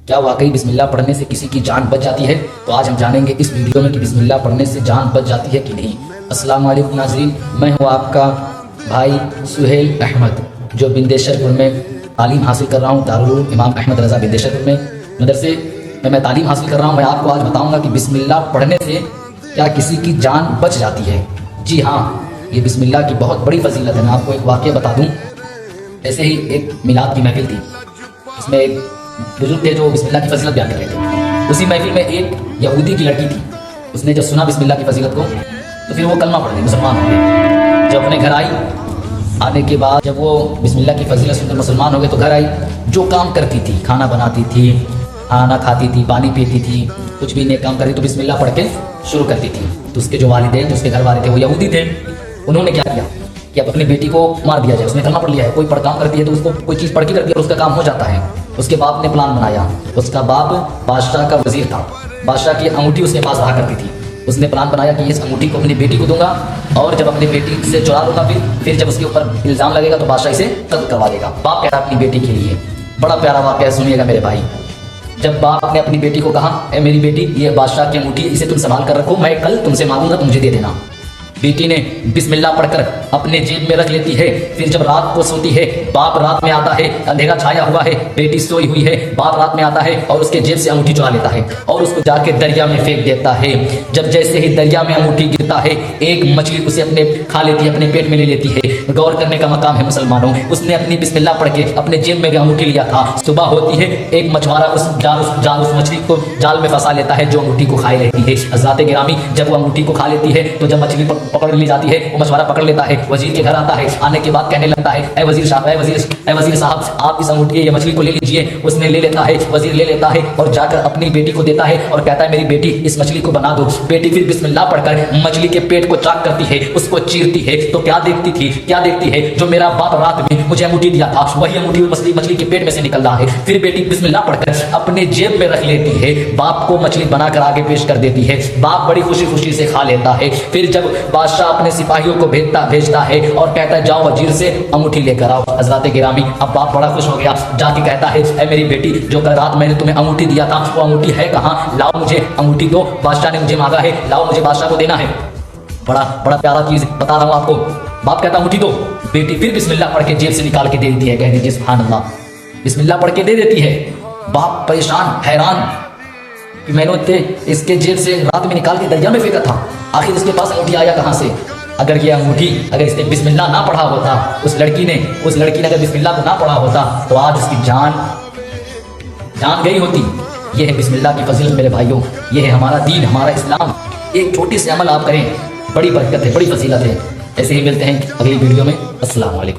क्या वाकई बिस्मिल्लाह पढ़ने से किसी की जान बच जाती है? तो आज हम जानेंगे इस वीडियो में कि बिस्मिल्लाह पढ़ने से जान बच जाती है कि नहीं। अस्सलाम वालेकुम नाज़रीन, मैं हूँ आपका भाई सुहेल अहमद, जो बिंदेशरपुर में तालीम हासिल कर रहा हूँ। दारुल उलूम इमाम अहमद रज़ा बिंदेशरपुर में मदरसे में मैं तालीम हासिल कर रहा हूँ। मैं आपको आज बताऊँगा कि बिस्मिल्लाह पढ़ने से क्या किसी की जान बच जाती है। जी हाँ, ये बिस्मिल्लाह की बहुत बड़ी फजीलत है। मैं आपको एक वाक़या बता दूँ। ऐसे ही एक मिलाद की महफिल थी, इसमें एक बुजुर्ग थे जो बिस्मिल्लाह की फजीलत बयान कर रहे थे। उसी महफिल में एक यहूदी की लड़की थी। उसने जब सुना बिस्मिल्लाह की फजीलत को तो फिर वो कलमा पढ़ ली, मुसलमान हो गई। जब अपने घर आई, आने के बाद जब वो बिस्मिल्लाह की फजीलत सुनकर मुसलमान हो गए तो घर आई, जो काम करती थी, खाना बनाती थी, खाना खाती थी, पानी पीती थी, कुछ भी नहीं काम करती तो बिस्मिल्लाह पढ़ के शुरू करती थी। तो उसके जो वालिदैन, उसके घर वाले थे, वो यहूदी थे। उन्होंने क्या किया कि अब अपनी बेटी को मार दिया जाए। उसने कलमा पढ़ लिया है, कोई पढ़ काम करती है तो उसको कोई चीज़ पढ़ के करती है और उसका काम हो जाता है। उसके बाप ने प्लान बनाया। उसका बाप बादशाह का वजीर था, बादशाह की अंगूठी उसके पास रहा करती थी। उसने प्लान बनाया कि इस अंगूठी को अपनी बेटी को दूंगा और जब अपनी बेटी से चुरा लूंगा, फिर जब उसके ऊपर इल्ज़ाम लगेगा तो बादशाह इसे कत्ल करवा देगा। बाप कह रहा अपनी बेटी के लिए, बड़ा प्यारा वाक़या, सुनिएगा मेरे भाई। जब बाप ने अपनी बेटी को कहा, ए मेरी बेटी, ये बादशाह की अंगूठी, इसे तुम संभाल कर रखो, मैं कल तुमसे मांगूंगा, तुम मुझे दे देना। बेटी ने बिस्मिल्लाह पढ़कर अपने जेब में रख लेती है। फिर जब रात को सोती है, बाप रात में आता है, अंधेरा छाया हुआ है, बेटी सोई हुई है, बाप रात में आता है और उसके जेब से अंगूठी चुरा लेता है और उसको जाके दरिया में फेंक देता है। जब जैसे ही दरिया में अंगूठी गिरता है, एक मछली उसे अपने खा लेती है, अपने पेट में ले लेती है। गौर करने का मकाम है मुसलमानों, उसने अपनी बिस्मिल्लाह पढ़ के अपने जेब में अंगूठी लिया था। सुबह होती है, एक मछुआरा उस मछली को जाल में फंसा लेता है जो अंगूठी को खाई रहती है। हज़रात गिरामी, जब वो अंगूठी को खा लेती है तो जब मछली पकड़ ली जाती है, वो मछुआरा पकड़ लेता है, वजीर के घर आता है। आने के बाद कहने लगता है, ए वजीर साहब, ए वजीर साहब, आप इस अंगूठी, ये मछली को ले लीजिए। उसने ले लेता है, वजीर ले लेता है और जाकर अपनी बेटी को देता है और कहता है, मेरी बेटी, इस मछली को बना दो। बेटी फिर बिस्मिल्लाह पढ़कर मछली के पेट को चाक करती है, उसको चीरती है तो क्या देखती है, जो मेरा बाप रात में मुझे अंगूठी दिया था, वही अंगूठी मछली के पेट में से निकल रहा है। फिर बेटी बिस्मिल्लाह पढ़कर अपने जेब में रख लेती है, बाप को मछली बनाकर आगे पेश कर देती है। बाप बड़ी खुशी खुशी से खा लेता है। फिर जब बादशाह अपने सिपाहियों को भेजता है और कहता है, जाओ वजीर से अंगूठी लेकर आओ। हज़रात गिरामी, अब बाप बड़ा खुश हो गया, जाके कहता है, ऐ मेरी बेटी, जो कल रात मैंने तुम्हें अंगूठी दिया था, वो अंगूठी है कहाँ? लाओ मुझे अंगूठी दो, बादशाह ने मुझे मांगा है, लाओ, मुझे बादशाह को देना है। बड़ा प्यारा चीज बता रहा हूँ आपको। बाप कहता अंगूठी दो, बेटी फिर बिस्मिल्लाह पढ़ के जेब से निकाल के दे देती है। कह दीजिए सुभान अल्लाह, बिस्मिल्लाह पढ़ के दे देती है। बाप परेशान, हैरान कि मैंने इसके जेब से रात में निकाल के दरिया में फेंका था, आखिर इसके पास अंगूठी आया कहाँ से? अगर ये अंगूठी, अगर इसने बिस्मिल्लाह ना पढ़ा होता, उस लड़की ने अगर बिस्मिल्लाह को ना पढ़ा होता तो आज उसकी जान गई होती। ये है बिस्मिल्लाह की फजीलत मेरे भाइयों, ये है हमारा दीन, हमारा इस्लाम। एक छोटी सी अमल आप करें, बड़ी बरकत है, बड़ी फजीलत है। ऐसे ही मिलते हैं अगली वीडियो में। अस्सलाम वालेकुम।